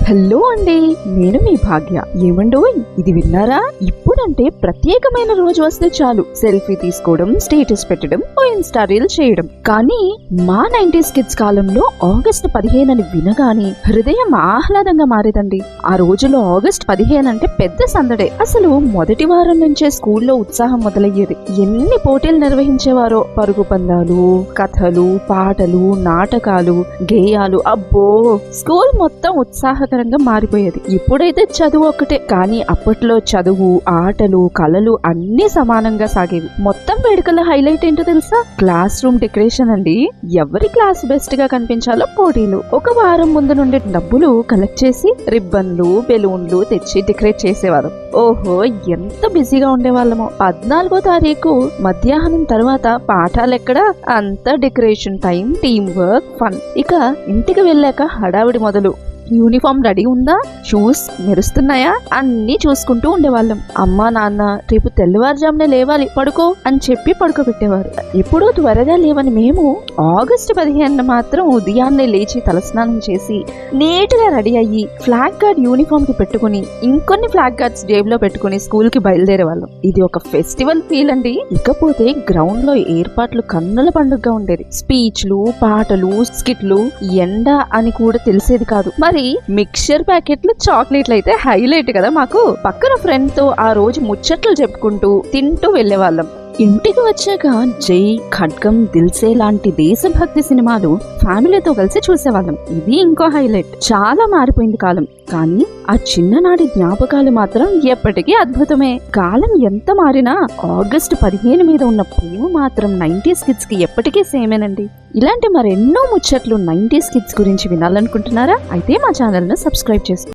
Hello అండి, నేను మీ భాగ్య. ఏమండోయ్, ఇది విన్నారా? ఇప్పుడంటే ప్రత్యేకమైన రోజు వస్తే చాలు సెల్ఫీ తీసుకోవడం, స్టేటస్ పెట్టడం, ఓ ఇన్స్టా రీల్ చేయడం. కానీ మా 90s కిడ్స్ కాలంలో ఆగస్టు 15 అని వినగానే హృదయం ఆహ్లాదంగా మారేదండి. ఆ రోజులో ఆగస్టు 15 అంటే పెద్ద సందడే. అసలు మొదటి వారం నుంచే స్కూల్లో ఉత్సాహం మొదలయ్యేది. ఎన్ని పోటీలు నిర్వహించేవారో. పరుగు పందాలు, కథలు, పాటలు, నాటకాలు, గేయాలు. అబ్బో, స్కూల్ మొత్తం ఉత్సాహకరంగా మారిపోయేది. ఇప్పుడైతే చదువు ఒక్కటే, కానీ అప్పట్లో చదువు, ఆటలు, కళలు అన్ని సమానంగా సాగేవి. మొత్తం వేడుకల హైలైట్ ఏంటో తెలుసా? క్లాస్ రూమ్ డెకరేషన్ అండి. ఎవరి క్లాస్ బెస్ట్ గా కనిపించాలో పోటీలు. ఒక వారం ముందు నుండి డబ్బులు కలెక్ట్ చేసి రిబ్బన్లు, బెలూన్లు తెచ్చి డెకరేట్ చేసేవారు. ఓహో, ఎంత బిజీగా ఉండేవాళ్ళమో. 14వ తారీఖు మధ్యాహ్నం తర్వాత పాఠాలెక్కడా, అంతా decoration time, team work, fun. ఇక ఇంటికి వెళ్ళాక హడావిడి మొదలు. యూనిఫామ్ రెడీ ఉందా, షూస్ మెరుస్తున్నాయా, అన్ని చూసుకుంటూ ఉండేవాళ్ళం. అమ్మా నాన్న రేపు తెల్లవారుజామునే లేవాలి, పడుకో అని చెప్పి పడుకోబెట్టేవారు. ఎప్పుడూ త్వరగా లేవని మేము ఆగస్టు 15 మాత్రం ఉదయాన్నే లేచి తలస్నానం చేసి నీట్ గా రెడీ అయ్యి ఫ్లాగ్ గార్డ్ యూనిఫామ్ కి పెట్టుకుని ఇంకొన్ని ఫ్లాగ్ గార్డ్స్ జేబులో పెట్టుకుని స్కూల్ కి బయలుదేరే వాళ్ళం. ఇది ఒక ఫెస్టివల్ ఫీల్ అండి. ఇకపోతే గ్రౌండ్ లో ఏర్పాట్లు కన్నుల పండుగగా ఉండేది. స్పీచ్లు, పాటలు, స్కిట్లు, ఎండ అని కూడా తెలిసేది కాదు. మరి మిక్చర్ ప్యాకెట్లు, చాక్లెట్లు అయితే హైలైట్ కదా మాకు. పక్కన ఫ్రెండ్ తో ఆ రోజు ముచ్చట్లు చెప్పుకుంటూ తింటూ వెళ్లే వాళ్ళం. ఇంటికి వచ్చాక జై, ఖడ్గం, దిల్సే లాంటి దేశభక్తి సినిమాలు ఫ్యామిలీతో కలిసి చూసేవాళ్ళం. ఇది ఇంకో హైలైట్. చాలా మారిపోయింది కాలం, కానీ ఆ చిన్ననాటి జ్ఞాపకాలు మాత్రం ఎప్పటికీ అద్భుతమే. కాలం ఎంత మారినా ఆగస్టు 15 మీద ఉన్న ప్రేమ మాత్రం 90s కిడ్స్ కి ఎప్పటికీ సేమేనండి. ఇలాంటి మరెన్నో ముచ్చట్లు 90s కిడ్స్ గురించి వినాలనుకుంటున్నారా? అయితే మా ఛానల్ ను సబ్స్క్రైబ్ చేసుకోండి.